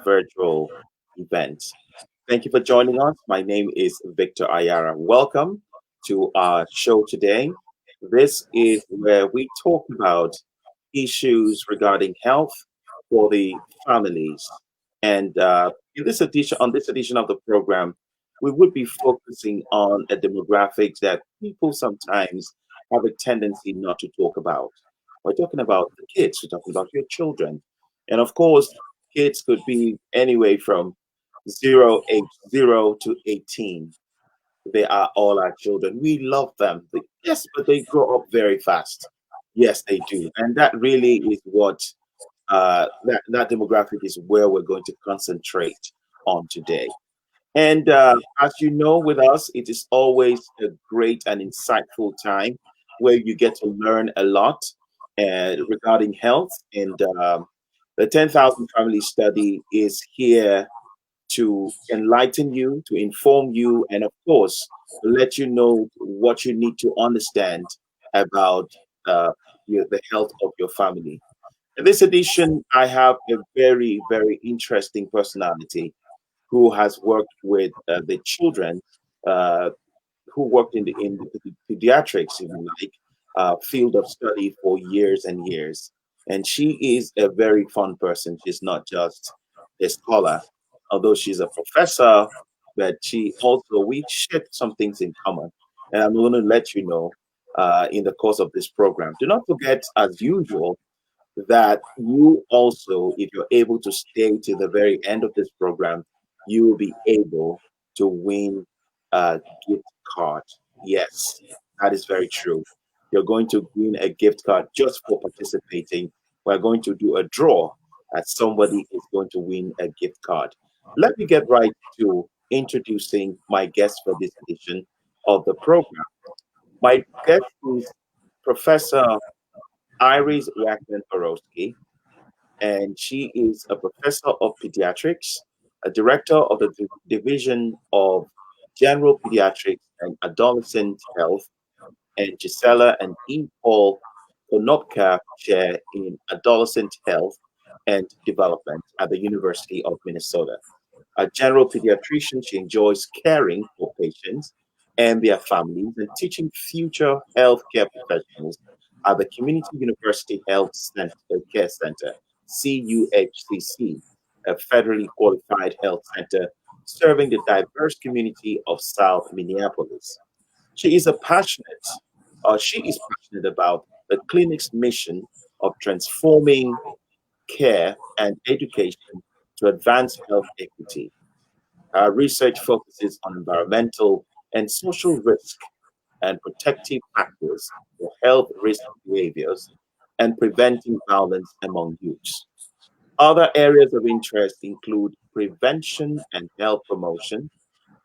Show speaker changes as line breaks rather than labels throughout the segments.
virtual event. Thank you for joining us. My name is Victor Ayara. Welcome to our show today. This is where we talk about issues regarding health for the families. And on this edition of the program, we would be focusing on a demographic that people sometimes have a tendency not to talk about. We're talking about the kids, we're talking about your children. And of course, kids could be anyway from age 0 to 18. They are all our children. We love them. Yes, but they grow up very fast. Yes, they do. And that really is what that demographic is where we're going to concentrate on today. And as you know, with us, it is always a great and insightful time where you get to learn a lot regarding health. And the 10,000 Family Study is here to enlighten you, to inform you, and of course, to let you know what you need to understand about the health of your family. In this edition, I have a very, very interesting personality who has worked with the children, uh, who worked in the pediatrics, if you like, field of study for years and years. And she is a very fun person. She's not just a scholar, although she's a professor, but we share some things in common. And I'm going to let you know in the course of this program. Do not forget, as usual, that you also, if you're able to stay to the very end of this program, you will be able to win a gift card. Yes, that is very true. You're going to win a gift card just for participating. We're going to do a draw that somebody is going to win a gift card. Let me get right to introducing my guest for this edition of the program. My guest is Professor Iris Wackman Borowsky, and she is a professor of pediatrics, a director of the Division of General Pediatrics and Adolescent Health, and Gisela and E. Paul Konopka Chair in Adolescent Health and Development at the University of Minnesota. A general pediatrician, she enjoys caring for patients and their families and teaching future healthcare professionals at the Community University Health Center, Care Center, CUHCC, a federally qualified health center serving the diverse community of South Minneapolis. She is a passionate, she is passionate about the clinic's mission of transforming care and education to advance health equity. Our research focuses on environmental and social risk and protective factors for health risk behaviors and preventing violence among youths. Other areas of interest include prevention and health promotion,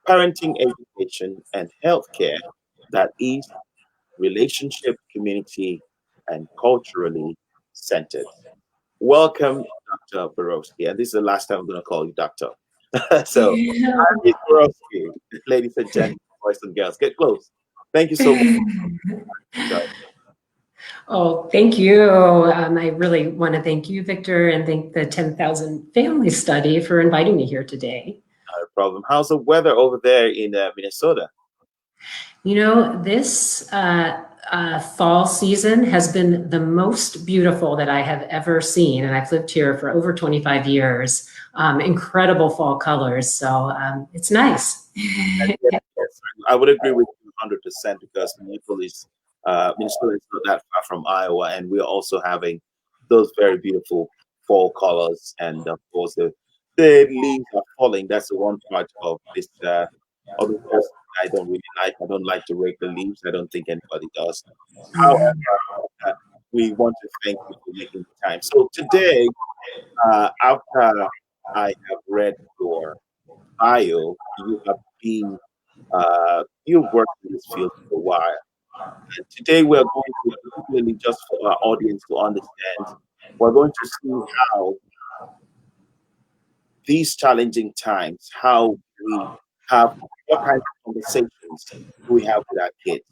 parenting education, and healthcare that is relationship, community, and culturally centered. Welcome, Dr. Borowski. And this is the last time I'm going to call you doctor. So, I'm Borowski, ladies and gentlemen, boys and girls. Get close. Thank you so much.
Oh, thank you. I really want to thank you, Victor, and thank the 10,000 Family Study for inviting me here today.
No problem. How's the weather over there in Minnesota?
You know, this fall season has been the most beautiful that I have ever seen, and I've lived here for over 25 years. Incredible fall colors, so it's nice.
Yes, I would agree with you 100% because Minnesota is not that far from Iowa, and we're also having those very beautiful fall colors. And of course, the leaves are falling. That's the one part of the process I don't really like. I don't like to rake the leaves. I don't think anybody does. However, we want to thank you for making the time. So today, after I have read your bio, you've worked in this field for a while. And today we're going to, particularly just for our audience to understand, we're going to see how these challenging times, how we have what kinds of conversations do we have with our kids?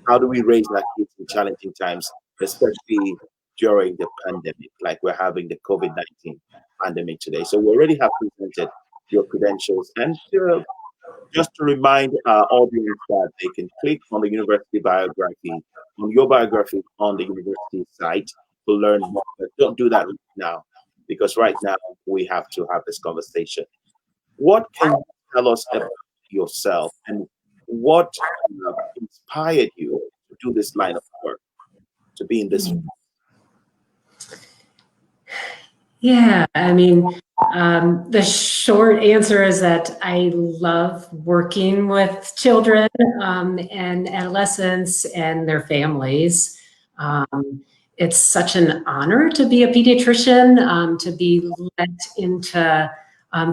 How do we raise our kids in challenging times, especially during the pandemic, like we're having the COVID-19? pandemic today. So we already have presented your credentials, and just to remind our audience that they can click on the university biography, on your biography on the university site to learn more. But don't do that right now, because right now we have to have this conversation. What can you tell us about yourself, and what inspired you to do this line of work, to be in this?
Yeah, I mean, the short answer is that I love working with children and adolescents and their families. It's such an honor to be a pediatrician, to be let into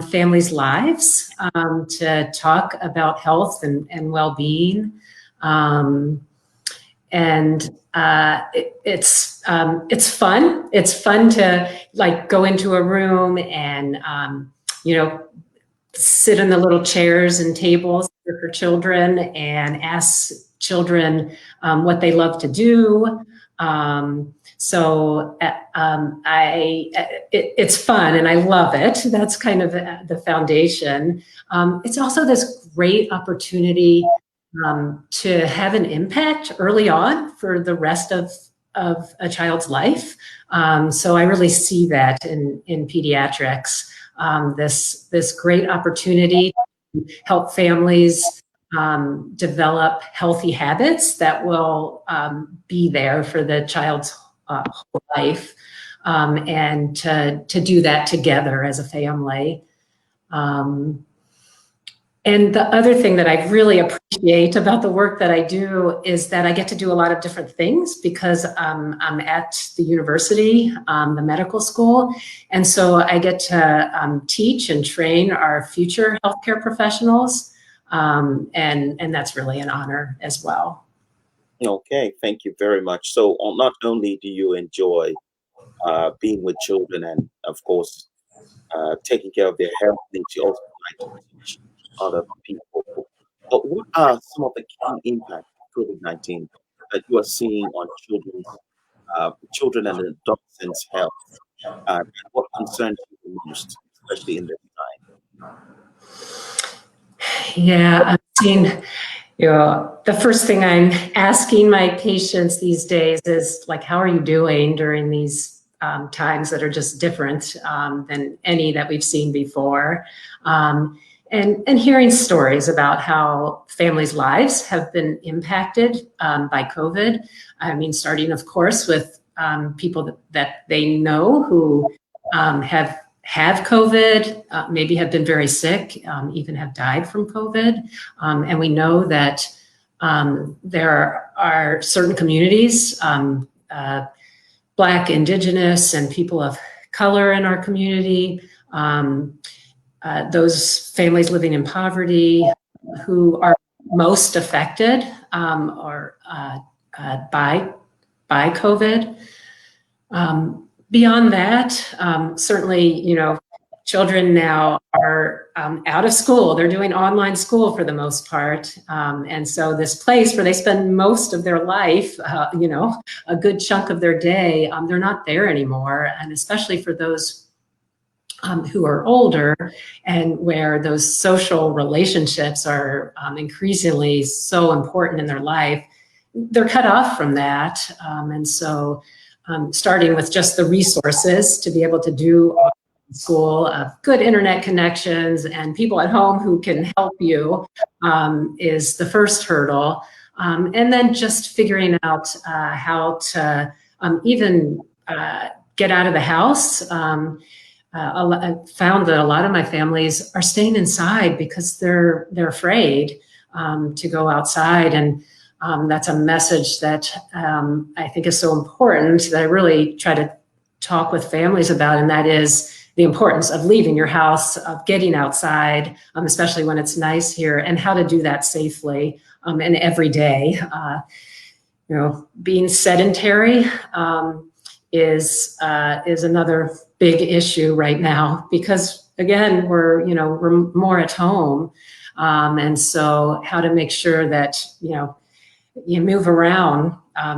families' lives, to talk about health and well-being. It's fun. It's fun to like go into a room and sit in the little chairs and tables for children and ask children what they love to do. It's fun and I love it. That's kind of the foundation. It's also this great opportunity to have an impact early on for the rest of a child's life. So I really see that in pediatrics, this great opportunity to help families develop healthy habits that will be there for the child's whole life, and to do that together as a family. And the other thing that I really appreciate about the work that I do is that I get to do a lot of different things because I'm at the university, the medical school. And so I get to teach and train our future healthcare professionals. And that's really an honor as well.
Okay, thank you very much. So not only do you enjoy being with children and, of course, taking care of their health needs, you also like to teach other people. But what are some of the key impacts of COVID-19 that you are seeing on children and adolescents' health? And what concerns you the most, especially in this time?
Yeah, I've seen, the first thing I'm asking my patients these days is like, how are you doing during these times that are just different than any that we've seen before? And hearing stories about how families' lives have been impacted by COVID. I mean, starting, of course, with people that they know who have COVID, maybe have been very sick, even have died from COVID. And we know that there are certain communities, Black, Indigenous, and people of color in our community, those families living in poverty who are most affected by COVID. Beyond that, certainly, children now are out of school. They're doing online school for the most part. And so this place where they spend most of their life, a good chunk of their day, they're not there anymore. And especially for those who are older and where those social relationships are increasingly so important in their life, they're cut off from that. And so starting with just the resources to be able to do school, good internet connections and people at home who can help you is the first hurdle. And then just figuring out how to even get out of the house. I found that a lot of my families are staying inside because they're afraid to go outside. And that's a message that I think is so important that I really try to talk with families about, and that is the importance of leaving your house, of getting outside, especially when it's nice here, and how to do that safely and every day. Being sedentary is another big issue right now because, again, we're more at home, and so how to make sure that you move around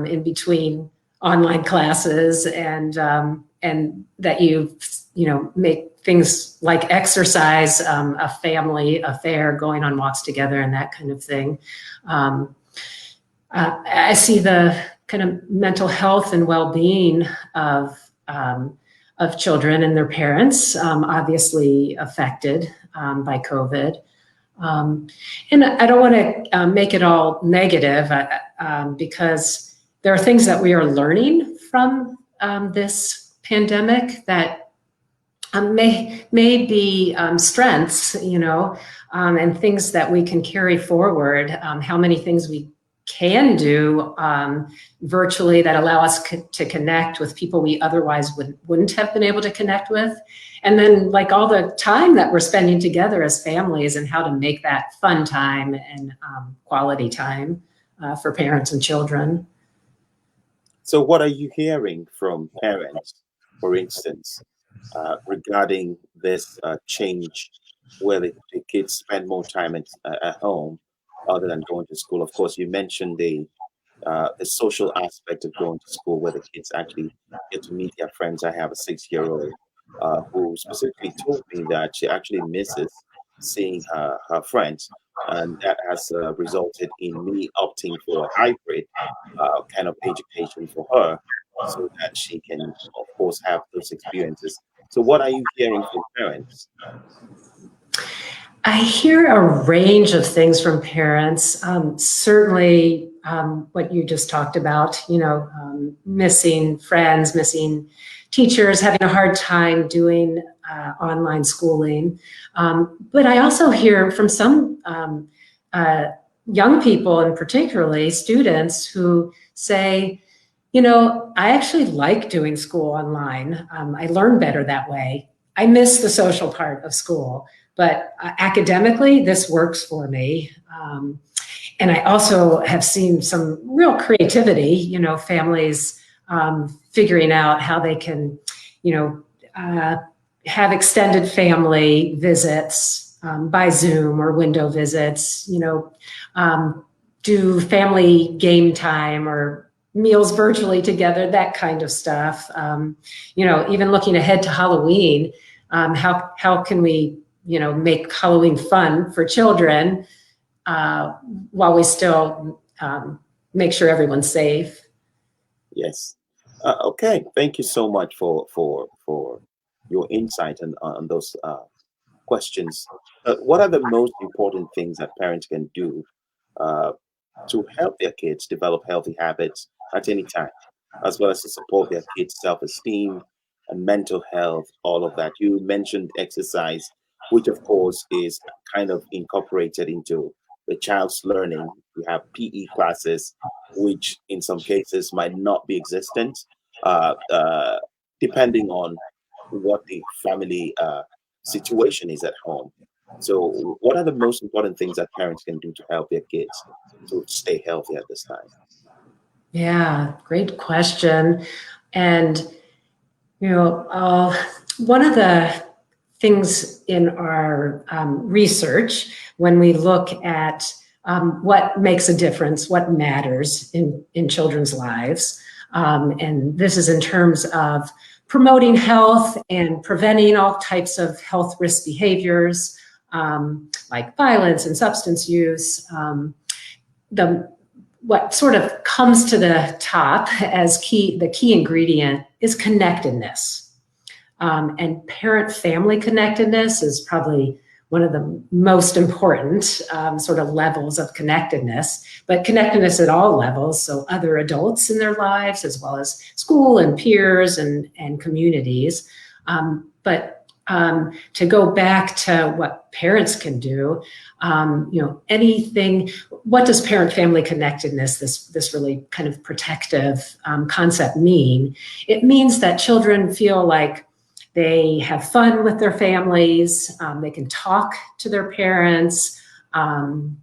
in between online classes and that you make things like exercise, a family affair, going on walks together, and that kind of thing. I see the kind of mental health and well-being of children and their parents, obviously affected by COVID. And I don't want to make it all negative because there are things that we are learning from this pandemic that may be strengths, and things that we can carry forward. How many things we can do virtually that allow us to connect with people we otherwise wouldn't have been able to connect with. And then like all the time that we're spending together as families and how to make that fun time and quality time for parents and children.
So what are you hearing from parents, for instance, regarding this change where the kids spend more time at home other than going to school? Of course, you mentioned the social aspect of going to school where the kids actually get to meet their friends. I have a 6-year-old who specifically told me that she actually misses seeing her friends. And that has resulted in me opting for a hybrid kind of education for her so that she can, of course, have those experiences. So what are you hearing from parents?
I hear a range of things from parents. Certainly what you just talked about, missing friends, missing teachers, having a hard time doing online schooling. But I also hear from some young people, and particularly students, who say, I actually like doing school online. I learn better that way. I miss the social part of school, but academically, this works for me. And I also have seen some real creativity, families figuring out how they can, have extended family visits by Zoom or window visits, do family game time or meals virtually together, that kind of stuff. Even looking ahead to Halloween, how can we, make Halloween fun for children while we still make sure everyone's safe?
Yes. Okay. Thank you so much for your insight on those questions. What are the most important things that parents can do to help their kids develop healthy habits at any time, as well as to support their kids' self-esteem and mental health, all of that? You mentioned exercise, which of course is kind of incorporated into the child's learning. We have PE classes, which in some cases might not be existent, uh, uh, depending on what the family situation is at home. So, what are the most important things that parents can do to help their kids to stay healthy at this time?
Yeah, great question. And, one of the things in our research, when we look at what makes a difference, what matters in children's lives, and this is in terms of promoting health and preventing all types of health risk behaviors like violence and substance use. What sort of comes to the top as the key ingredient is connectedness. And parent-family connectedness is probably one of the most important sort of levels of connectedness, but connectedness at all levels, so other adults in their lives, as well as school and peers and communities. But to go back to what parents can do, anything, what does parent-family connectedness, this really kind of protective concept mean? It means that children feel like they have fun with their families, they can talk to their parents, and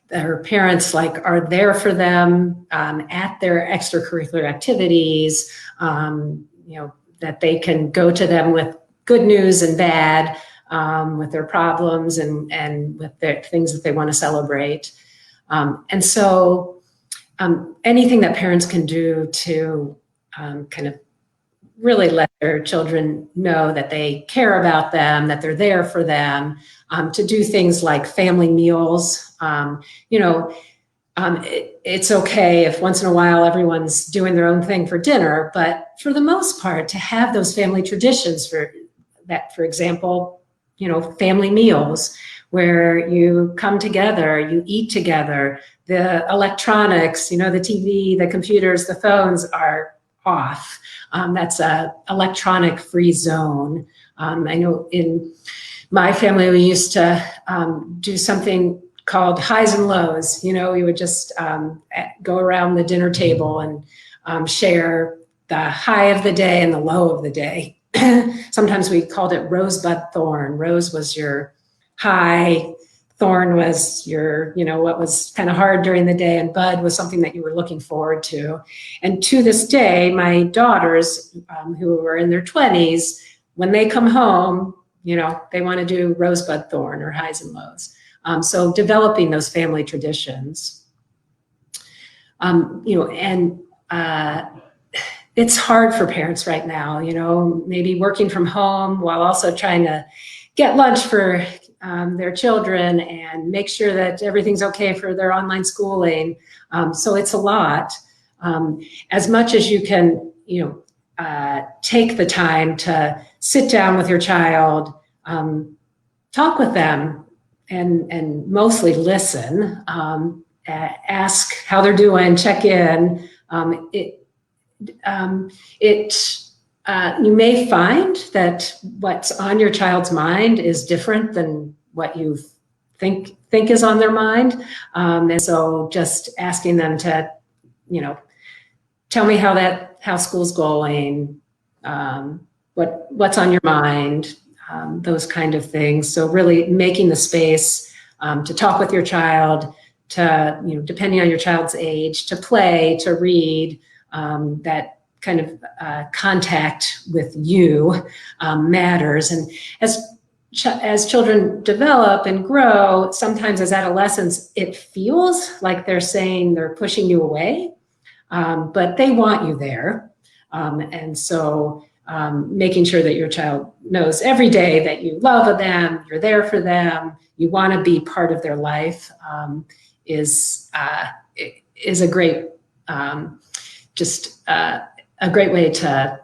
their parents are there for them at their extracurricular activities, that they can go to them with good news and bad, with their problems and with their things that they want to celebrate. And so anything that parents can do to kind of really let their children know that they care about them, that they're there for them, to do things like family meals. It's okay if once in a while everyone's doing their own thing for dinner, but for the most part, to have those family traditions for example, family meals where you come together, you eat together, the electronics, the TV, the computers, the phones are off. That's a electronic free zone. I know in my family, we used to do something called highs and lows. We would just go around the dinner table and share the high of the day and the low of the day. Sometimes we called it rosebud thorn. Rose was your high, thorn was your, what was kind of hard during the day, and bud was something that you were looking forward to. And to this day, my daughters, who are in their 20s, when they come home, they want to do rosebud thorn or highs and lows. So developing those family traditions, it's hard for parents right now, maybe working from home while also trying to get lunch for their children and make sure that everything's okay for their online schooling. So it's a lot. As much as you can, take the time to sit down with your child, talk with them, and mostly listen, ask how they're doing, check in. You may find that what's on your child's mind is different than what you think is on their mind. And so just asking them to, tell me how school's going, what's on your mind, those kind of things. So really making the space to talk with your child, to, depending on your child's age, to play, to read, that kind of contact with you matters. And as children develop and grow, sometimes as adolescents, it feels like they're saying they're pushing you away, but they want you there. And so making sure that your child knows every day that you love them, you're there for them, you want to be part of their life, is a great, a great way to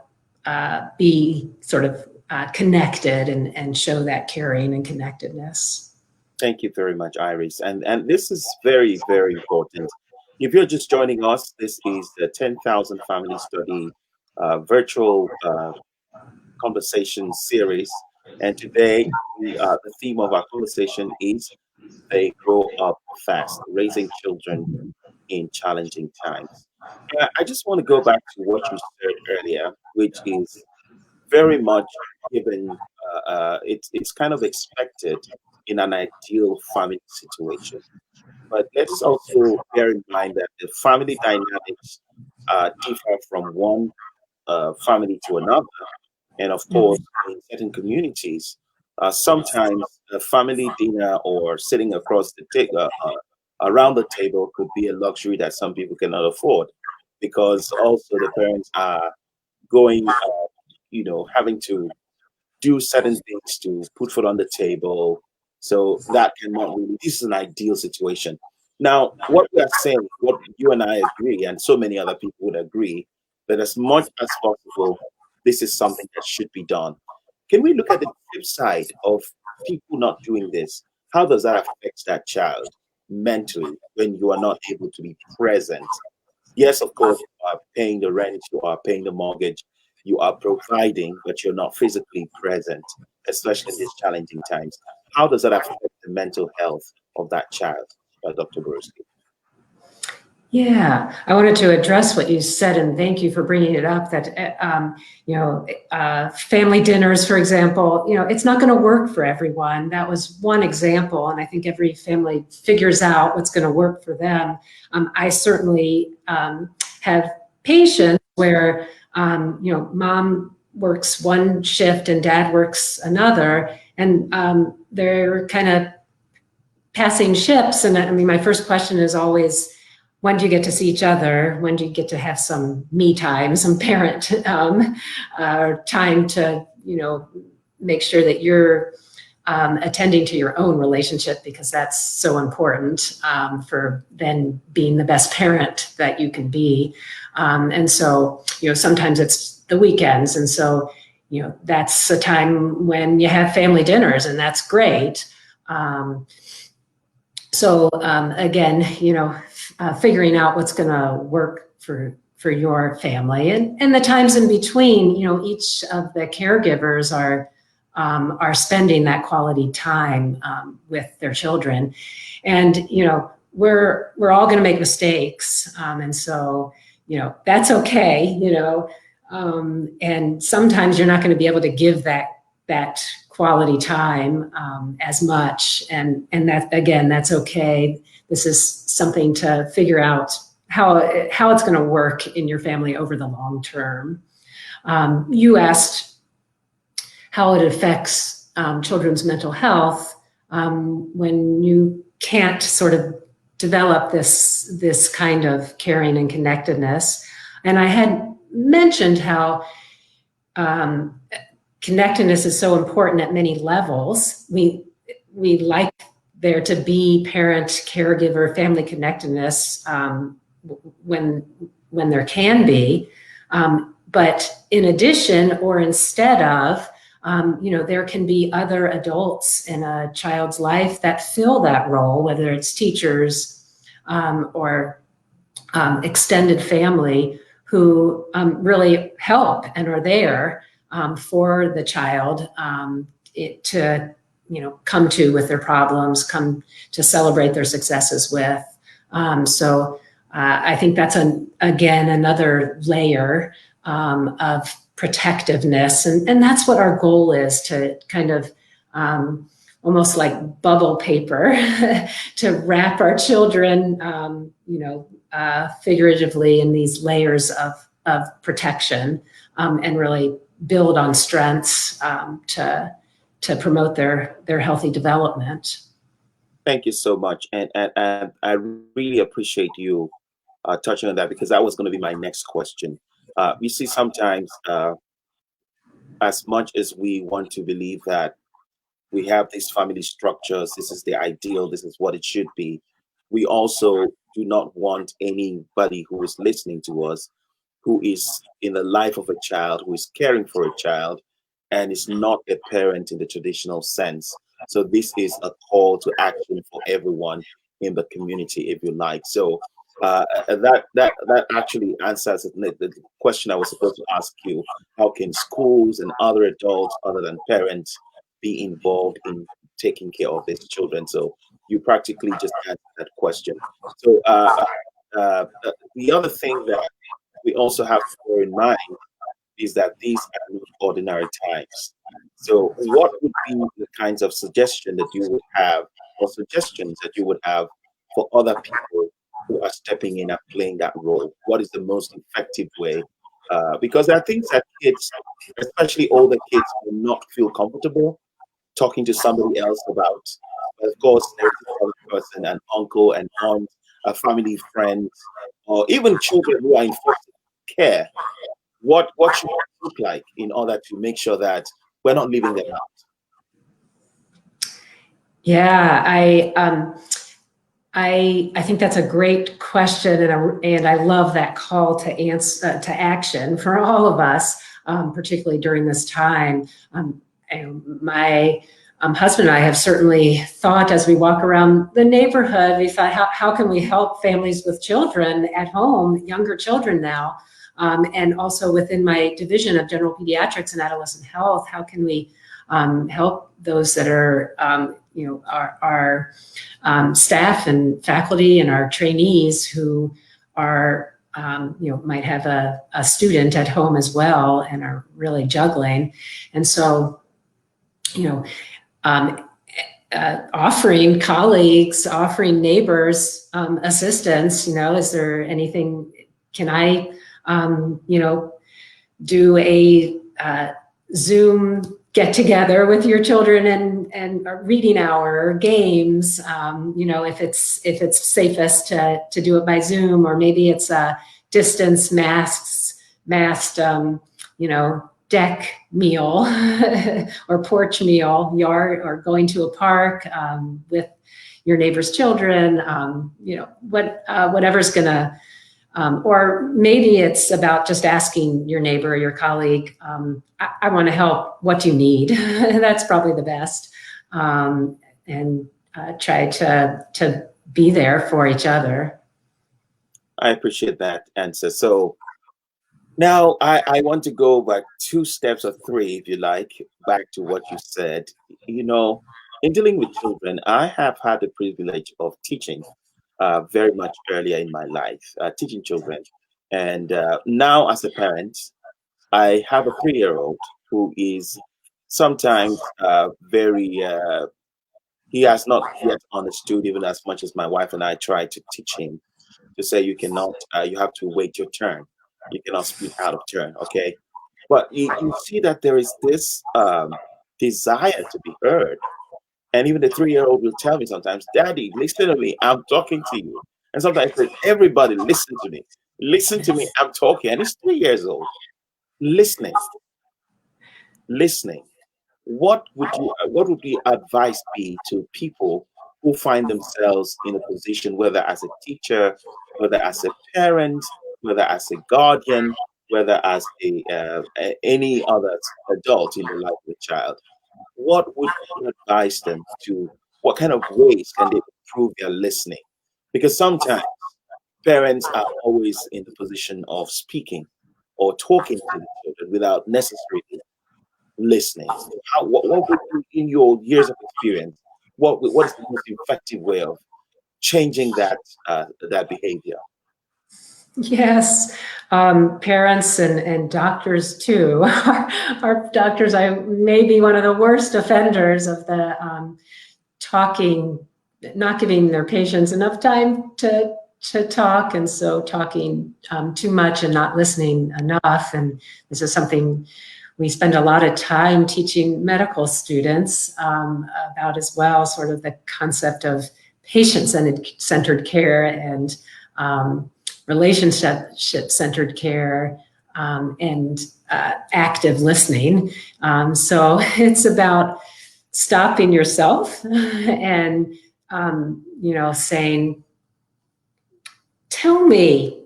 be sort of connected and show that caring and connectedness.
Thank you very much, Iris. And this is very, very important. If you're just joining us, this is the 10,000 Family Study virtual conversation series. And today, the theme of our conversation is They Grow Up Fast, Raising Children in Challenging Times. I just want to go back to what you said earlier, which is very much given, it's kind of expected in an ideal family situation. But let's also bear in mind that the family dynamics differ from one family to another. And of course, in certain communities, sometimes a family dinner or sitting across the table, around the table could be a luxury that some people cannot afford, because also the parents are going, having to do certain things to put food on the table. So that cannot really, this is an ideal situation. Now, what we are saying, what you and I agree, and so many other people would agree, that as much as possible, this is something that should be done. Can we look at the flip side of people not doing this? How does that affect that child mentally when you are not able to be present? Yes, of course, you are paying the rent, you are paying the mortgage, you are providing, but you're not physically present, especially in these challenging times. How does that affect the mental health of that child, Dr. Borowsky?
Yeah, I wanted to address what you said, and thank you for bringing it up, that, family dinners, for example, it's not going to work for everyone. That was one example, and I think every family figures out what's going to work for them. I certainly have patients where, mom works one shift and dad works another, and they're kind of passing ships. And I mean, my first question is always, when do you get to see each other? When do you get to have some me time, some parent time to, make sure that you're attending to your own relationship, because that's so important for then being the best parent that you can be. And so, sometimes it's the weekends. And so, that's a time when you have family dinners, and that's great. Again, figuring out what's going to work for your family, and the times in between, each of the caregivers are spending that quality time with their children, and we're all going to make mistakes, and so that's okay, and sometimes you're not going to be able to give that quality time as much, and that, again, that's okay. This is something to figure out how it's going to work in your family over the long term. You asked how it affects children's mental health when you can't sort of develop this kind of caring and connectedness. And I had mentioned how connectedness is so important at many levels. We like there to be parent, caregiver, family connectedness when there can be. But in addition, or instead of, there can be other adults in a child's life that fill that role, whether it's teachers or extended family, who really help and are there for the child to come to with their problems, come to celebrate their successes with. So I think that's again another layer of protectiveness, and that's what our goal is, to kind of almost like bubble paper to wrap our children, figuratively, in these layers of protection, and really build on strengths to promote their healthy development.
Thank you so much, and I really appreciate you touching on that, because that was going to be my next question. You see, sometimes, as much as we want to believe that we have these family structures, this is the ideal, this is what it should be, we also do not want anybody who is listening to us, who is in the life of a child, who is caring for a child, and is not a parent in the traditional sense. So this is a call to action for everyone in the community, if you like. So that actually answers the question I was supposed to ask you. How can schools and other adults other than parents be involved in taking care of these children? So you practically just answered that question. So the other thing that we also have to bear in mind is that these are not ordinary times. So what would be the kinds of suggestion that you would have, or suggestions that you would have, for other people who are stepping in and playing that role? What is the most effective way? Because there are things that kids, especially older kids, will not feel comfortable talking to somebody else about. But of course, there's another person, an uncle, an aunt, a family friend, or even children who are in foster care. What should it look like in order to make sure that we're not leaving them out?
Yeah, I think that's a great question, and I love that call to action for all of us, particularly during this time. And my husband and I have certainly thought, as we walk around the neighborhood, we thought, how can we help families with children at home, younger children now, and also within my division of general pediatrics and adolescent health, how can we help those that are, our staff and faculty and our trainees who are, might have a student at home as well and are really juggling. And so, offering colleagues, offering neighbors assistance, is there anything, can I, do a Zoom get together with your children and a reading hour or games. If it's safest to do it by Zoom, or maybe it's a distance masked, deck meal or porch meal, yard, or going to a park with your neighbor's children. Whatever's gonna. Or maybe it's about just asking your neighbor or your colleague, I want to help, what do you need? That's probably the best. And try to be there for each other.
I appreciate that answer. So now I want to go back 2 steps or three, if you like, back to what you said. You know, in dealing with children, I have had the privilege of teaching very much earlier in my life, teaching children. And now, as a parent, I have a 3-year-old who is sometimes very, he has not yet understood even as much as my wife and I try to teach him to say you cannot, you have to wait your turn. You cannot speak out of turn, okay? But you see that there is this desire to be heard. And even the 3-year-old will tell me sometimes, Daddy, listen to me, I'm talking to you. And sometimes I say, everybody, listen to me. Listen to me,
Yes.
I'm talking. And he's 3 years old. Listening, listening. What would the advice be to people who find themselves in a position, whether as a teacher, whether as a parent, whether as a guardian, whether as any other adult in the life of a child? What would you advise them to? What kind of ways can they improve their listening? Because sometimes parents are always in the position of speaking or talking to the children without necessarily listening. What would you, in your years of experience, what is the most effective way of changing that behavior?
Yes, parents and doctors too. Our doctors, I may be one of the worst offenders of the talking, not giving their patients enough time to talk, and so talking too much and not listening enough. And this is something we spend a lot of time teaching medical students about as well, sort of the concept of patient-centered care and relationship-centered care and active listening. So it's about stopping yourself and saying, tell me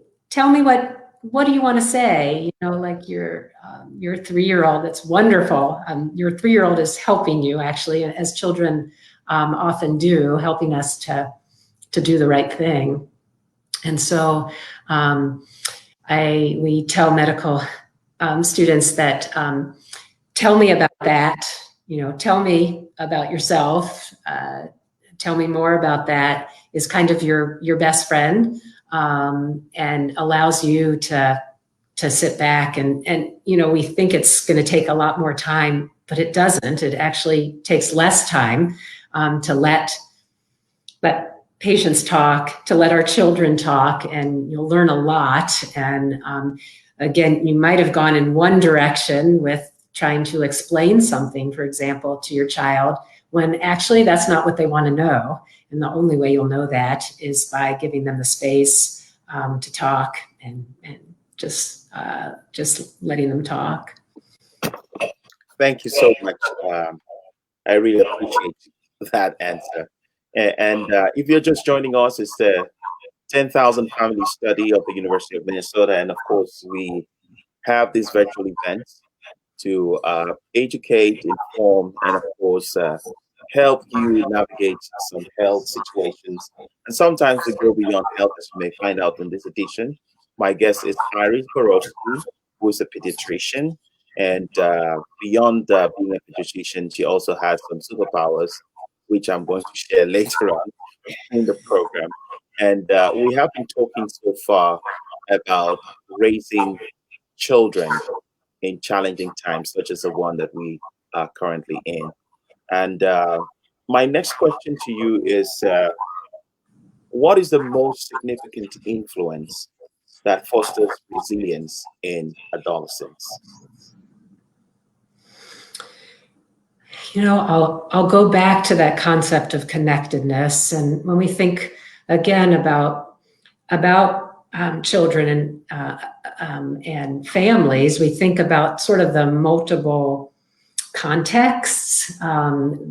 what do you want to say? Like your 3-year-old. That's wonderful. Your 3-year-old is helping you, actually, as children often do, helping us to do the right thing. And so we tell medical students that tell me about that. Tell me about yourself. Tell me more about that is kind of your best friend, and allows you to sit back and we think it's going to take a lot more time, but it doesn't. It actually takes less time to let patients talk, to let our children talk, and you'll learn a lot. And again, you might have gone in one direction with trying to explain something, for example, to your child, when actually that's not what they want to know. And the only way you'll know that is by giving them the space to talk and just letting them talk.
Thank you so much. I really appreciate that answer. And if you're just joining us, it's the 10,000 Family Study of the University of Minnesota. And of course, we have these virtual events to educate, inform, and of course, help you navigate some health situations. And sometimes we go beyond health, as you may find out in this edition. My guest is Iris Borowsky, who is a pediatrician. And beyond being a pediatrician, she also has some superpowers, which I'm going to share later on in the program. And we have been talking so far about raising children in challenging times, such as the one that we are currently in. And my next question to you is what is the most significant influence that fosters resilience in adolescents?
I'll go back to that concept of connectedness, and when we think again about children and families, we think about sort of the multiple contexts in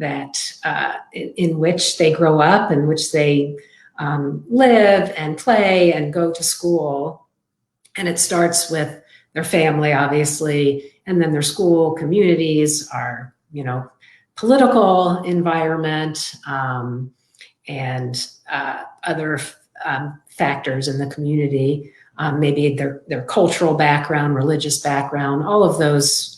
which they grow up, in which they live and play and go to school. And it starts with their family, obviously, and then their school, communities, our political environment, and other factors in the community, maybe their cultural background, religious background, all of those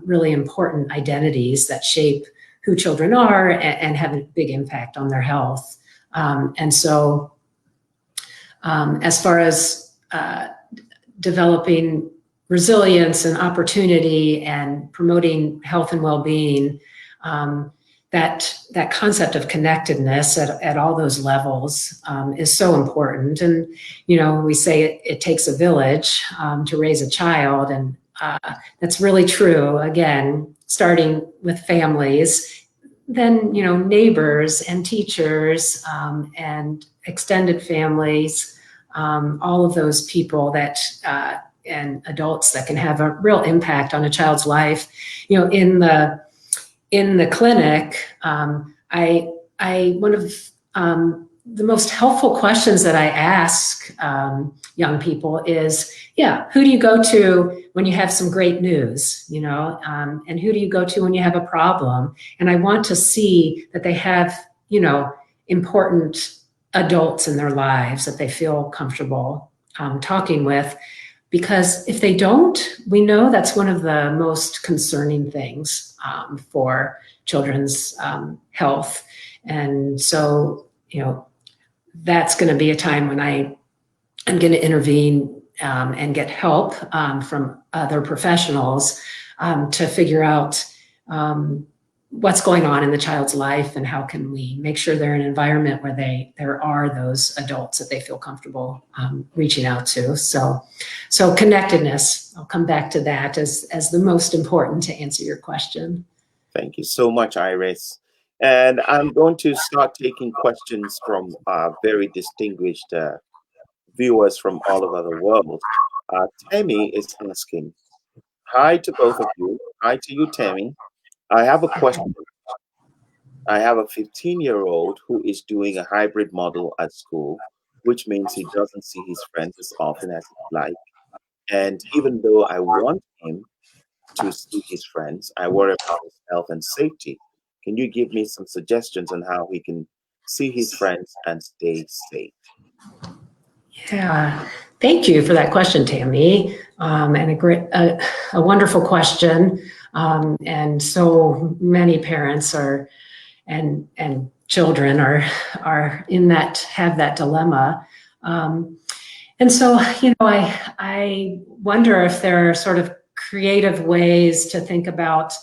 really important identities that shape who children are and have a big impact on their health. And so as far as developing resilience and opportunity and promoting health and well-being, that concept of connectedness at all those levels is so important. And we say it takes a village to raise a child, and that's really true. Again, starting with families, then neighbors and teachers and extended families, all of those people that and adults that can have a real impact on a child's life. In the clinic, one of the most helpful questions that I ask young people is, who do you go to when you have some great news, and who do you go to when you have a problem? And I want to see that they have, important adults in their lives that they feel comfortable talking with. Because if they don't, we know that's one of the most concerning things for children's health. And so, that's going to be a time when I'm going to intervene and get help from other professionals to figure out what's going on in the child's life and how can we make sure they're in an environment where there are those adults that they feel comfortable reaching out to. So connectedness, I'll come back to that as the most important to answer your question.
Thank you so much, Iris. And I'm going to start taking questions from very distinguished viewers from all over the world. Tammy is asking, hi to both of you. Hi to you, Tammy. I have a question. I have a 15-year-old who is doing a hybrid model at school, which means he doesn't see his friends as often as he'd like. And even though I want him to see his friends, I worry about his health and safety. Can you give me some suggestions on how he can see his friends and stay safe?
Yeah, thank you for that question, Tammy, and a wonderful question. And so many parents and children are have that dilemma. And so, I wonder if there are sort of creative ways to think about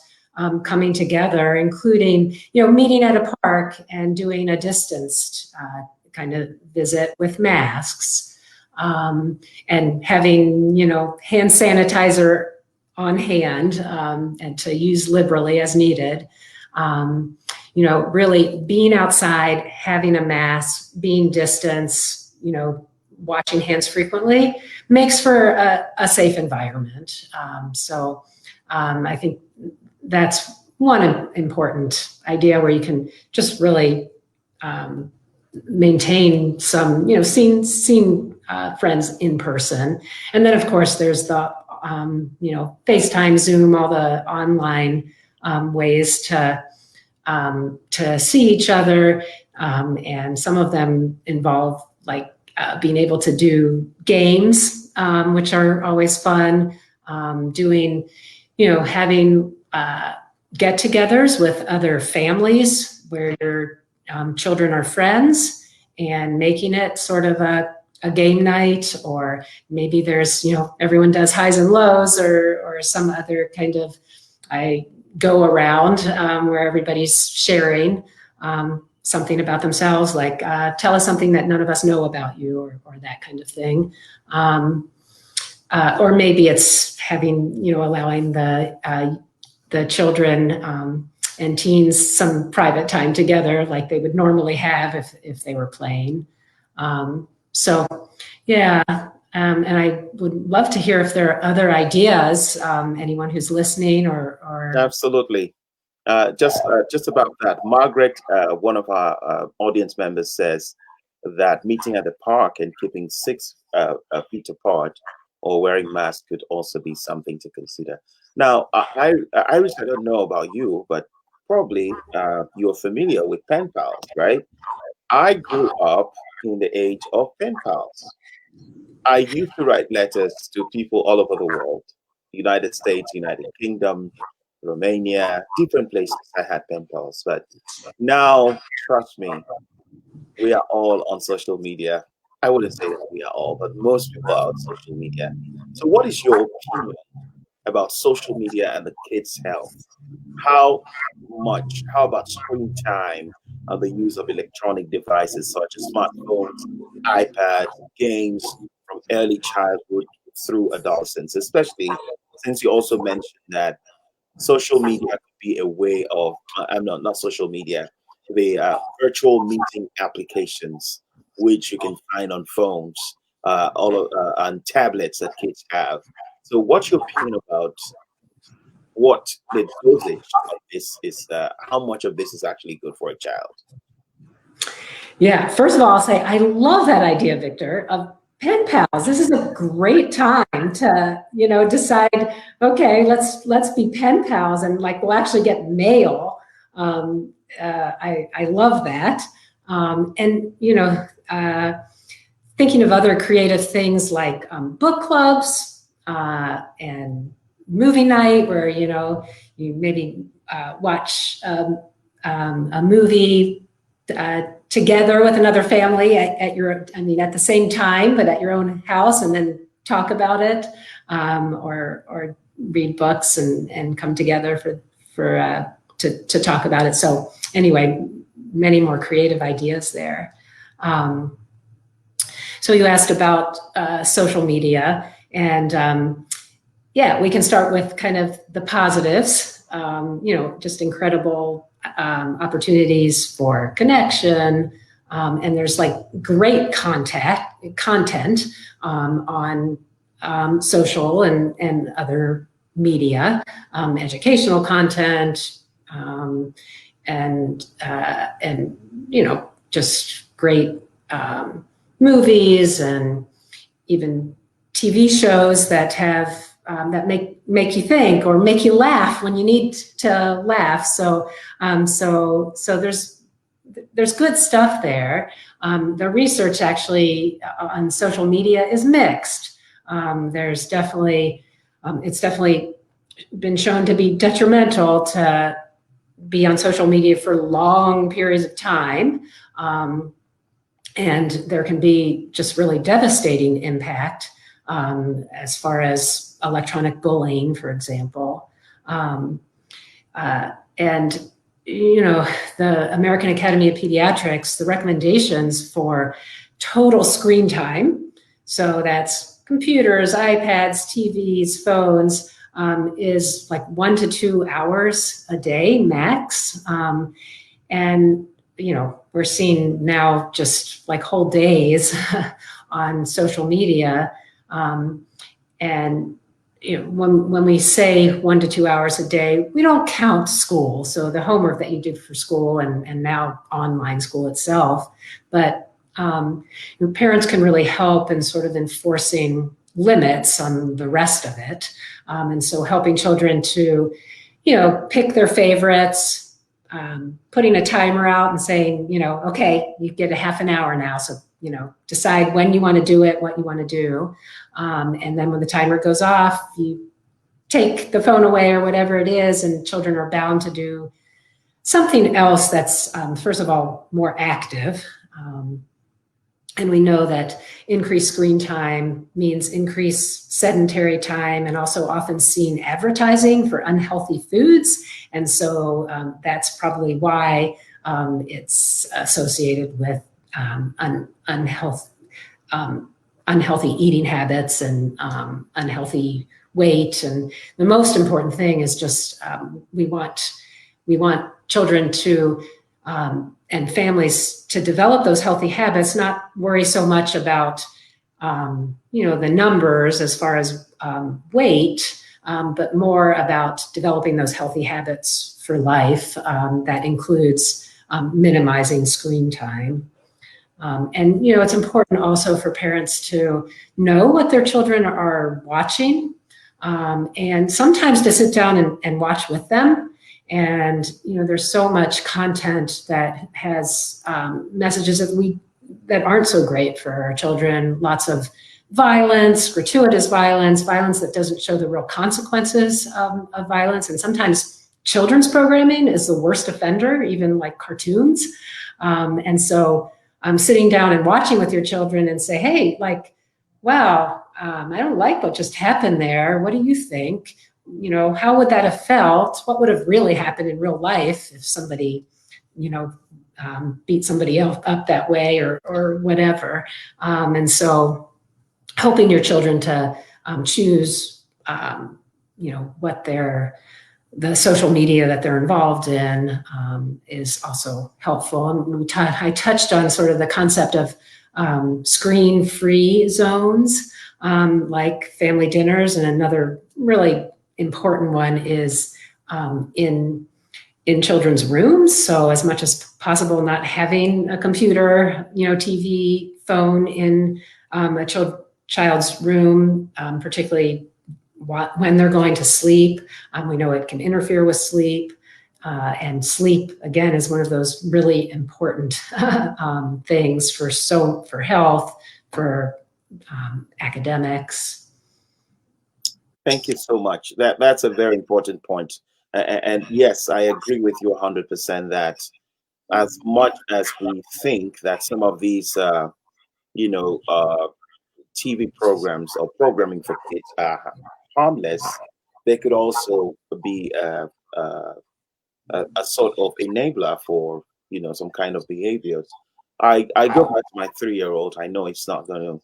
coming together, including, meeting at a park and doing a distanced kind of visit with masks, and having, hand sanitizer on hand and to use liberally as needed. Really being outside, having a mask, being distance, washing hands frequently makes for a safe environment. So I think that's one important idea where you can just really maintain some, seeing friends in person. And then, of course, there's the, FaceTime, Zoom, all the online ways to see each other. And some of them involve being able to do games, which are always fun, doing, having get-togethers with other families where your children are friends and making it sort of a game night, or maybe there's, everyone does highs and lows or some other kind of go around where everybody's sharing something about themselves, like tell us something that none of us know about you, or that kind of thing. Or maybe it's having, allowing the children and teens some private time together like they would normally have if they were playing. So yeah, and I would love to hear if there are other ideas, anyone who's listening or
Absolutely. Just about that, Margaret, one of our audience members, says that meeting at the park and keeping 6 feet apart or wearing masks could also be something to consider. Now, Iris, I don't know about you, but probably you're familiar with pen pals, right? I grew up in the age of pen pals. I used to write letters to people all over the world, United States, United Kingdom, Romania, different places. I had pen pals, but now, trust me, we are all on social media. I wouldn't say that we are all, but most people are on social media. So, what is your opinion about social media and the kids' health? How about screen time and the use of electronic devices such as smartphones, iPads, games from early childhood through adolescence, especially since you also mentioned that social media could be a way of, I'm not social media, the virtual meeting applications, which you can find on phones, on tablets that kids have. So, what's your opinion about what the dosage of this is, how much of this is actually good for a child?
Yeah, first of all, I'll say I love that idea, Victor, of pen pals. This is a great time to, decide, okay, let's be pen pals, and like we'll actually get mail. I love that. And thinking of other creative things like book clubs and movie night, where you maybe watch a movie together with another family at the same time, but at your own house, and then talk about it, or read books and come together to talk about it. So anyway, many more creative ideas there. So you asked about social media, and yeah, we can start with kind of the positives. Just incredible opportunities for connection, and there's like great content on social and other media, educational content, and just great movies and even TV shows that have that make you think or make you laugh when you need to laugh. So there's good stuff there. The research actually on social media is mixed. There's definitely it's definitely been shown to be detrimental to be on social media for long periods of time, and there can be just really devastating impact. As far as electronic bullying, for example. And, the American Academy of Pediatrics, the recommendations for total screen time, so that's computers, iPads, TVs, phones, is like 1 to 2 hours a day max. And, we're seeing now just like whole days on social media. And when we say 1 to 2 hours a day, we don't count school. So the homework that you did for school and now online school itself, but your parents can really help in sort of enforcing limits on the rest of it. And so helping children to, pick their favorites, putting a timer out and saying, okay, you get a half an hour now. So, decide when you want to do it, what you want to do. And then when the timer goes off, you take the phone away or whatever it is, and children are bound to do something else that's, first of all, more active. And we know that increased screen time means increased sedentary time, and also often seen advertising for unhealthy foods. And so that's probably why it's associated with unhealthy eating habits and unhealthy weight. And the most important thing is just we want we want children to and families to develop those healthy habits, not worry so much about the numbers as far as weight, but more about developing those healthy habits for life. That includes minimizing screen time. And it's important also for parents to know what their children are watching, and sometimes to sit down and watch with them. And there's so much content that has messages that aren't so great for our children. Lots of violence, gratuitous violence that doesn't show the real consequences of violence. And sometimes children's programming is the worst offender, even like cartoons. And so sitting down and watching with your children and say, hey, like, wow, I don't like what just happened there. What do you think? How would that have felt? What would have really happened in real life if somebody, beat somebody else up that way or whatever? And so helping your children to choose, what the social media that they're involved in is also helpful. And I touched on sort of the concept of screen-free zones, like family dinners, and another really important one is in children's rooms. So as much as possible, not having a computer, TV, phone in a child's room, particularly when they're going to sleep. We know it can interfere with sleep, and sleep, again, is one of those really important things for health, for academics.
Thank you so much. That's a very important point. And yes, I agree with you 100% that as much as we think that some of these, TV programs or programming for kids are harmless, they could also be a sort of enabler for some kind of behaviors. I go back to my 3-year-old. I know he's not gonna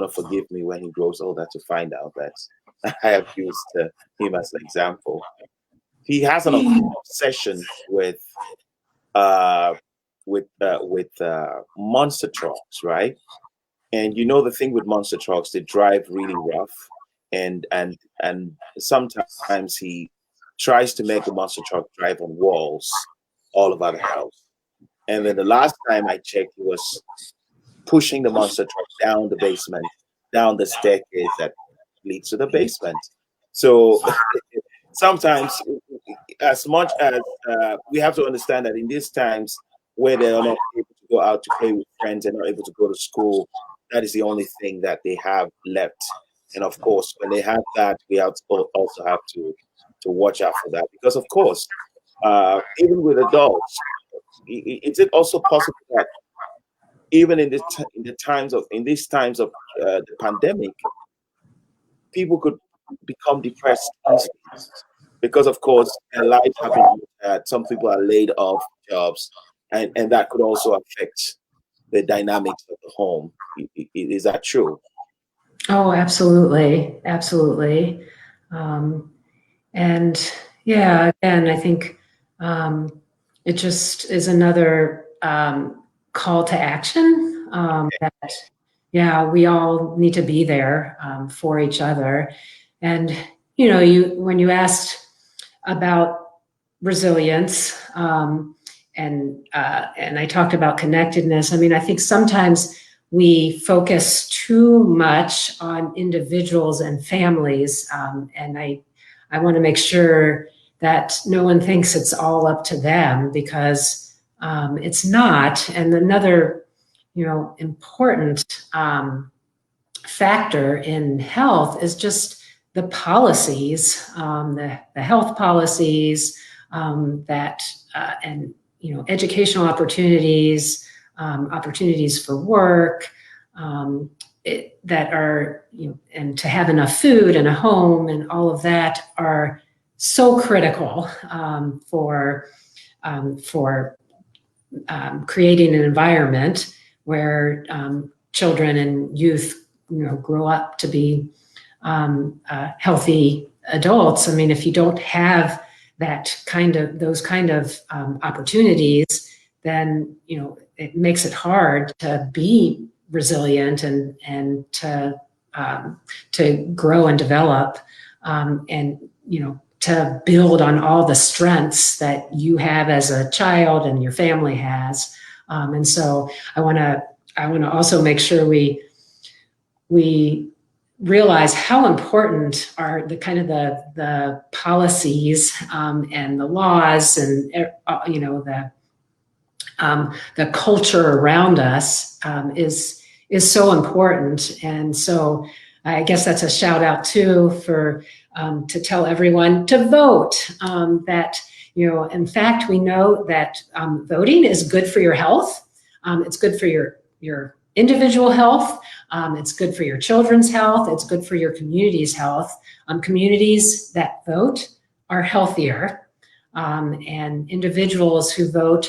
forgive me when he grows older to find out that I have used him as an example. He has an obsession with monster trucks, right? And the thing with monster trucks, they drive really rough, and sometimes he tries to make the monster truck drive on walls all over the house. And then the last time I checked, he was pushing the monster truck down the basement, down the staircase that leads to the basement. So sometimes, as much as we have to understand that in these times where they are not able to go out to play with friends and not able to go to school, that is the only thing that they have left. And of course, when they have that, we also have to watch out for that, because of course, even with adults, is it also possible that even in these times of the pandemic, people could become depressed easily, because of course their lives have been some people are laid off jobs, and that could also affect the dynamics of the home. Is that true?
Oh, absolutely. Absolutely. And yeah, again, I think it just is another call to action, that, yeah, we all need to be there for each other. And, when you asked about resilience, and I talked about connectedness. I mean, I think sometimes we focus too much on individuals and families, and I want to make sure that no one thinks it's all up to them, because it's not. And another, important factor in health is just the policies, the health policies, that and educational opportunities, opportunities for work, that are, and to have enough food and a home and all of that are so critical for creating an environment where children and youth, grow up to be healthy adults. I mean, if you don't have those kind of opportunities, then it makes it hard to be resilient and to grow and develop, and to build on all the strengths that you have as a child and your family has. And so I want to also make sure we realize how important are the policies and the laws and the culture around us is so important. And so I guess that's a shout out too to tell everyone to vote. That in fact, we know that voting is good for your health. It's good for your individual health. It's good for your children's health. It's good for your community's health. Communities that vote are healthier, and individuals who vote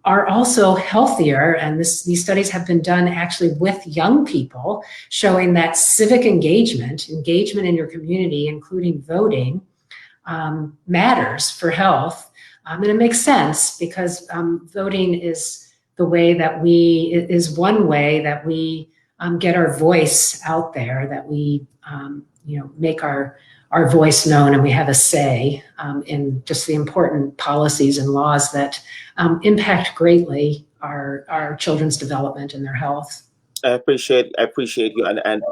are also healthier. And these studies have been done actually with young people, showing that civic engagement in your community, including voting, matters for health. And it makes sense because voting is one way that we get our voice out there, that we make our voice known, and we have a say in just the important policies and laws that impact greatly our children's development and their health.
I appreciate you. And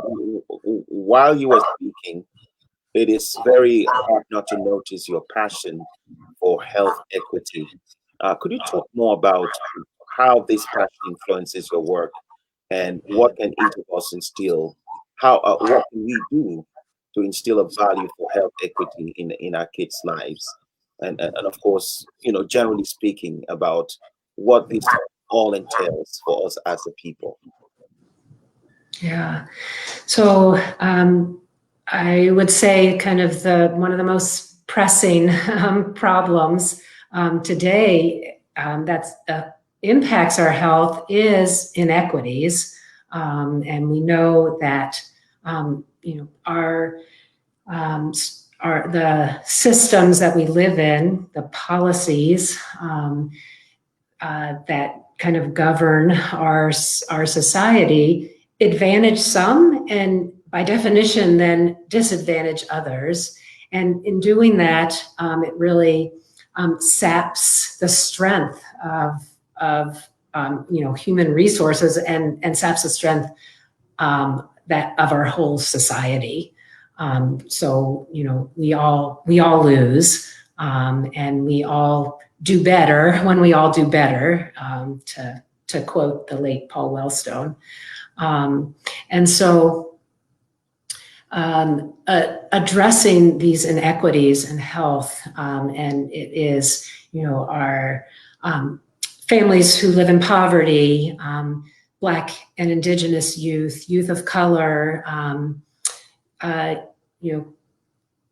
while you were speaking, it is very hard not to notice your passion for health equity. Could you talk more about how this passion influences your work, and what can each of us instill? What can we do to instill a value for health equity in our kids' lives? And of course, generally speaking, about what this all entails for us as a people.
Yeah. So I would say kind of one of the most pressing problems today that impacts our health is inequities. And we know that the systems that we live in, the policies that kind of govern our society, advantage some, and by definition then disadvantage others. And in doing that, it really saps the strength of human resources and saps the strength that of our whole society. So we all lose, and we all do better when we all do better, to quote the late Paul Wellstone. And so addressing these inequities in health, and it is our families who live in poverty, Black and Indigenous youth of color,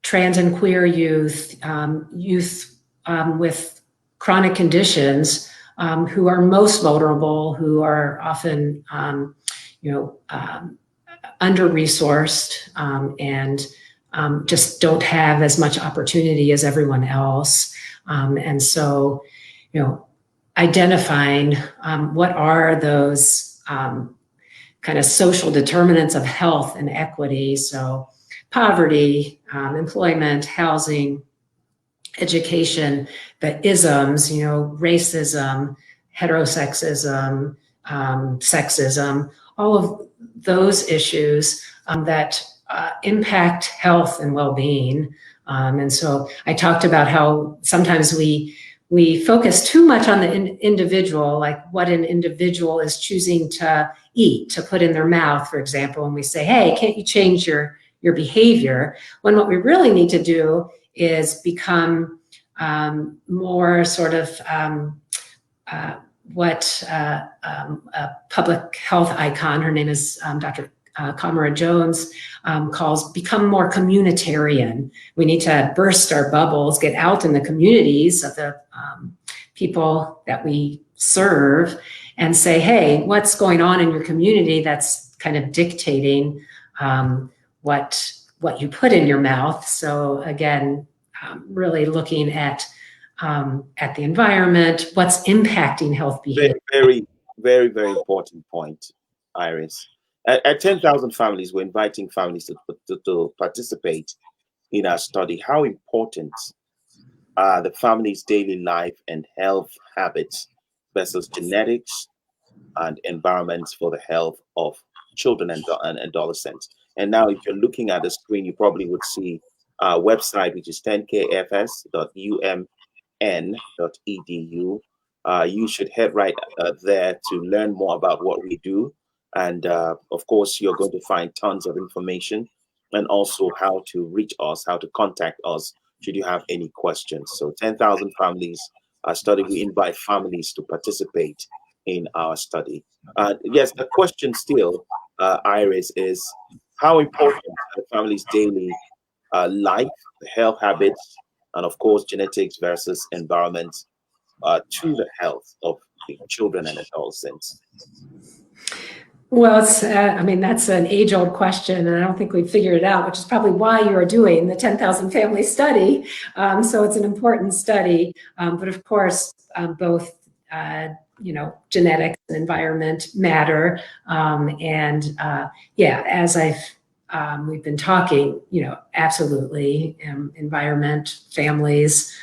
trans and queer youth, youth with chronic conditions, who are most vulnerable, who are often under-resourced, and just don't have as much opportunity as everyone else. And so, identifying what are those kind of social determinants of health and equity. So poverty, employment, housing, education, the isms, racism, heterosexism, sexism, all of those issues that impact health and well-being. And so I talked about how sometimes we focus too much on the individual, like what an individual is choosing to eat, to put in their mouth, for example, and we say, hey, can't you change your behavior? When what we really need to do is become more sort of what a public health icon, her name is Dr. Kamara Jones, calls become more communitarian. We need to burst our bubbles, get out in the communities of the people that we serve, and say, hey, what's going on in your community that's kind of dictating what you put in your mouth? So again, really looking at the environment, what's impacting health behavior.
Very, very, very important point, Iris. At 10,000 families, we're inviting families to participate in our study. How important are the family's daily life and health habits versus genetics and environments for the health of children and adolescents? And now, if you're looking at the screen, you probably would see our website, which is 10kfs.umn.edu. You should head right there to learn more about what we do. And of course, you're going to find tons of information and also how to reach us, how to contact us should you have any questions. So 10,000 families study. We invite families to participate in our study. Yes, the question still, Iris, is how important are the family's daily life, health habits, and of course, genetics versus environment to the health of the children and adolescents?
Well, I mean, that's an age-old question, and I don't think we've figured it out, which is probably why you're doing the 10,000 family study. So it's an important study, but of course, both genetics and environment matter. Yeah, as we've been talking, absolutely, environment, families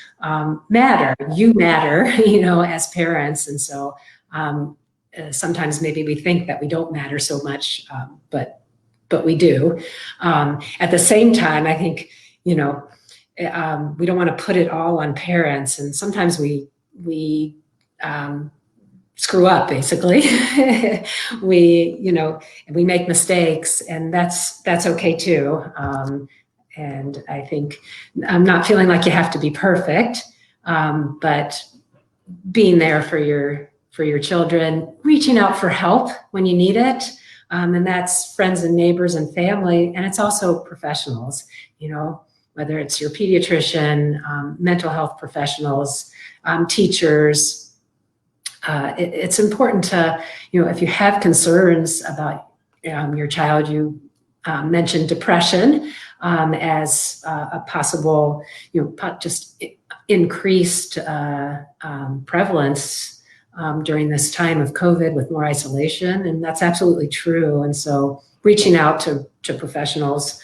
matter. You matter, as parents, and so. Sometimes maybe we think that we don't matter so much, but we do. At the same time, I think, we don't want to put it all on parents, and sometimes we screw up, basically. we make mistakes, and that's okay too. And I think I'm not feeling like you have to be perfect, but being there for your children, reaching out for help when you need it. And that's friends and neighbors and family. And it's also professionals, whether it's your pediatrician, mental health professionals, teachers. It's important to, if you have concerns about your child, you mentioned depression as a possible, just increased prevalence during this time of COVID with more isolation, and that's absolutely true. And so reaching out to professionals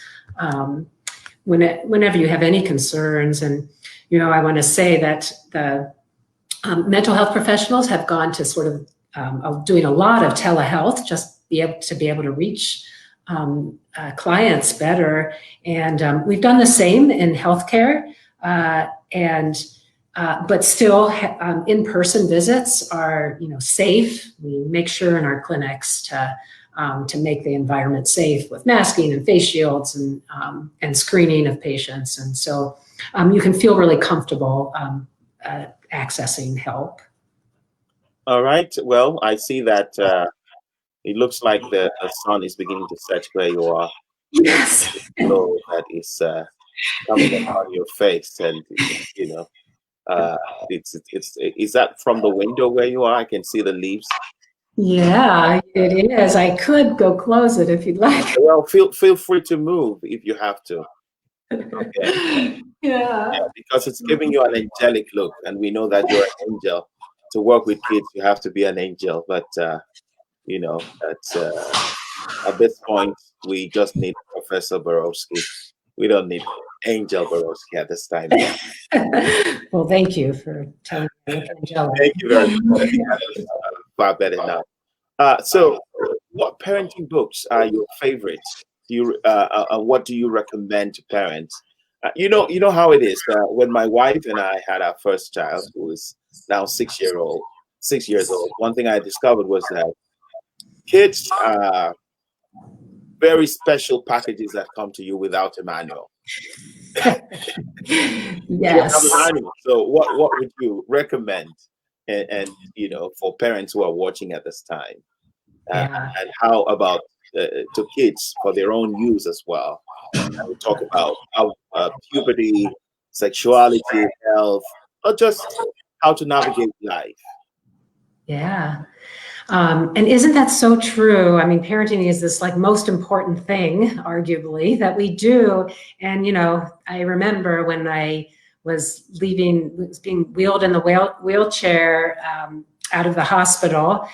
whenever you have any concerns. And, I want to say that the mental health professionals have gone to sort of doing a lot of telehealth, just be able to reach clients better. And we've done the same in healthcare, but still, in-person visits are, safe. We make sure in our clinics to make the environment safe with masking and face shields and screening of patients. And so you can feel really comfortable accessing help.
All right. Well, I see that it looks like the sun is beginning to set where you are.
Yes.
Glow that is coming on your face, and is that from the window where you are? I can see the leaves.
Yeah, it is. I could go close it if you'd like.
Well, feel free to move if you have to. Okay.
Yeah,
because it's giving you an angelic look, and we know that you're an angel. To work with kids, you have to be an angel. But that's at this point, we just need Professor Borowsky. We don't need Angel Borowsky at this time.
Well, thank you for telling me. Angelic.
Thank you very much. Far better now. So, what parenting books are your favorites? What do you recommend to parents? You know how it is. When my wife and I had our first child, who is now 6 years old, one thing I discovered was that kids are very special packages that come to you without a manual.
Yes.
So what would you recommend, and for parents who are watching at this time, and how about to kids for their own use as well? And we talk about how puberty, sexuality, health, or just how to navigate life.
Yeah. And isn't that so true? I mean, parenting is this most important thing, arguably, that we do. And, I remember when I was being wheeled in the wheelchair out of the hospital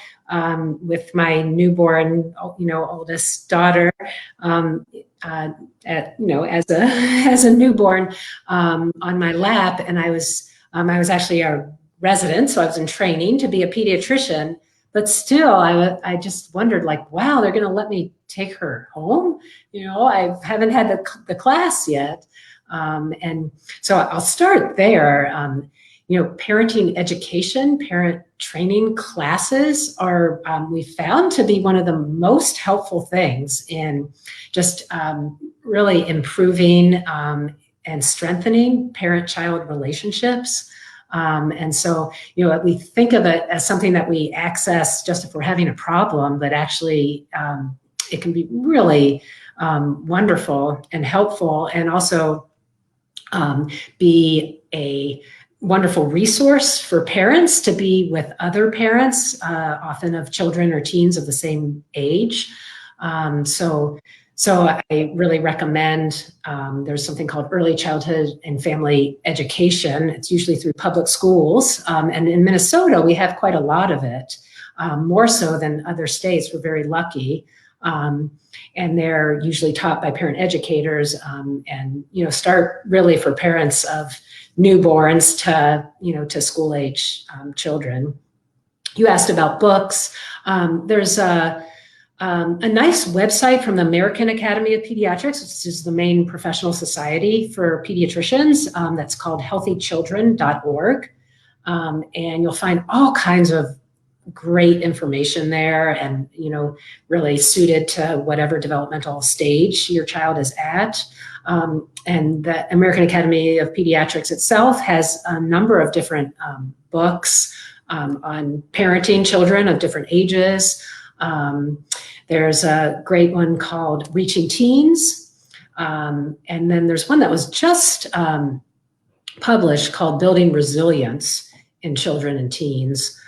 with my newborn, oldest daughter, as a newborn on my lap, and I was actually a resident, so I was in training to be a pediatrician. But still, I just wondered, like, wow, they're going to let me take her home? I haven't had the class yet. And so I'll start there. Parenting education, parent training classes are, we found to be one of the most helpful things in just really improving and strengthening parent-child relationships. And so, we think of it as something that we access just if we're having a problem, but actually it can be really wonderful and helpful, and also be a wonderful resource for parents to be with other parents, often of children or teens of the same age. So I really recommend, there's something called early childhood and family education. It's usually through public schools. And in Minnesota, we have quite a lot of it, more so than other states. We're very lucky. And they're usually taught by parent educators, and, start really for parents of newborns to school age children. You asked about books. There's a nice website from the American Academy of Pediatrics, which is the main professional society for pediatricians, that's called healthychildren.org. And you'll find all kinds of great information there, and really suited to whatever developmental stage your child is at. And the American Academy of Pediatrics itself has a number of different books on parenting children of different ages. There's a great one called Reaching Teens. And then there's one that was just published called Building Resilience in Children and Teens.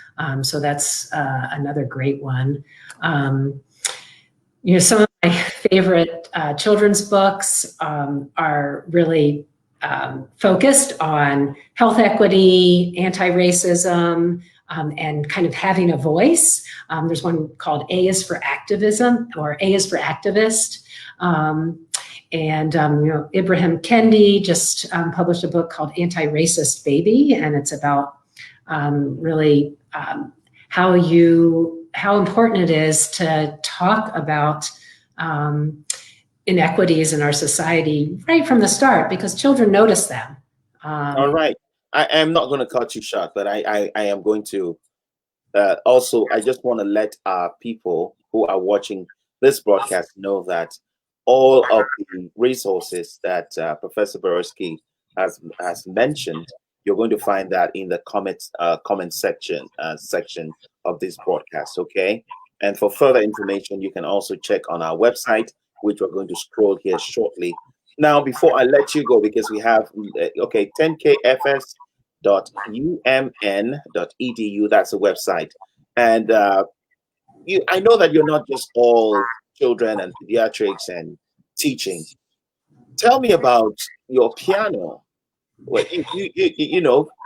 So that's another great one. Some of my favorite children's books are really focused on health equity, anti-racism, and kind of having a voice. There's one called A is for Activism, or A is for Activist. And Ibrahim Kendi just published a book called Anti-Racist Baby, and it's about really how important it is to talk about inequities in our society right from the start, because children notice them.
All right. I am not going to cut you short, but I am going to also, I just want to let people who are watching this broadcast know that all of the resources that Professor Borowsky has mentioned, you're going to find that in the comment section of this broadcast, okay? And for further information, you can also check on our website, which we're going to scroll here shortly. Now, before I let you go, because we have, 10kfs.umn.edu, that's the website. And I know that you're not just all children and pediatrics and teaching. Tell me about your piano. Well,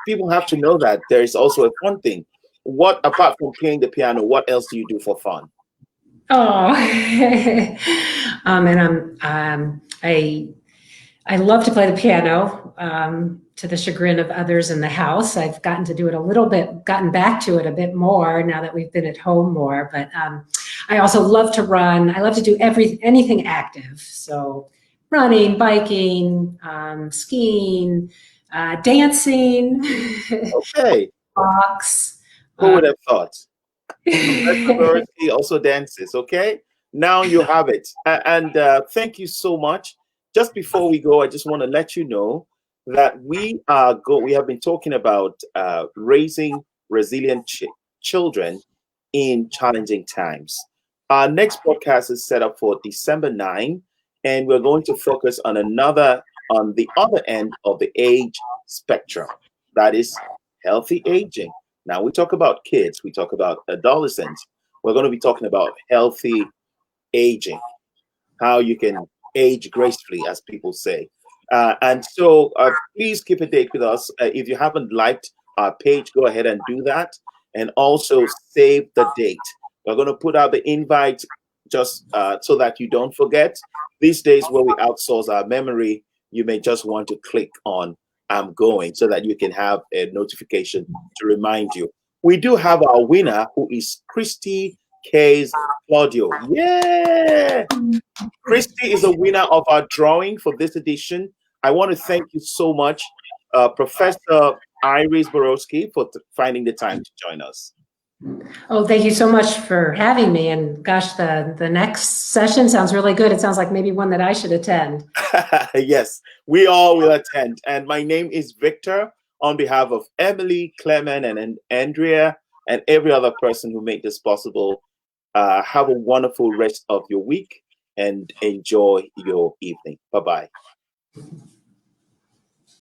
people have to know that there is also a fun thing. What, apart from playing the piano, what else do you do for fun?
Oh, and I love to play the piano, to the chagrin of others in the house. I've gotten to do it gotten back to it a bit more now that we've been at home more. But I also love to run. I love to do anything active. So running, biking, skiing, dancing,
Okay.
walks.
Who would have thought? He also dances. Okay. Now you have it. And thank you so much. Just before we go, I just want to let you know that we have been talking about raising resilient children in challenging times. Our next podcast is set up for December 9, and we're going to focus on the other end of the age spectrum, that is healthy aging. Now, we talk about kids, we talk about adolescents. We're going to be talking about healthy aging, how you can age gracefully, as people say. And so please keep a date with us. If you haven't liked our page, go ahead and do that. And also save the date. We're going to put out the invite just so that you don't forget. These days where we outsource our memory, you may just want to click on I'm going so that you can have a notification to remind you. We do have our winner who is Christy Case Claudio. Yeah! Christy is a winner of our drawing for this edition. I want to thank you so much, Professor Iris Borowsky, for finding the time to join us.
Oh, thank you so much for having me. And gosh, the next session sounds really good. It sounds like maybe one that I should attend.
Yes, we all will attend. And my name is Victor on behalf of Emily, Clement, and Andrea, and every other person who made this possible. Have a wonderful rest of your week and enjoy your evening. Bye-bye.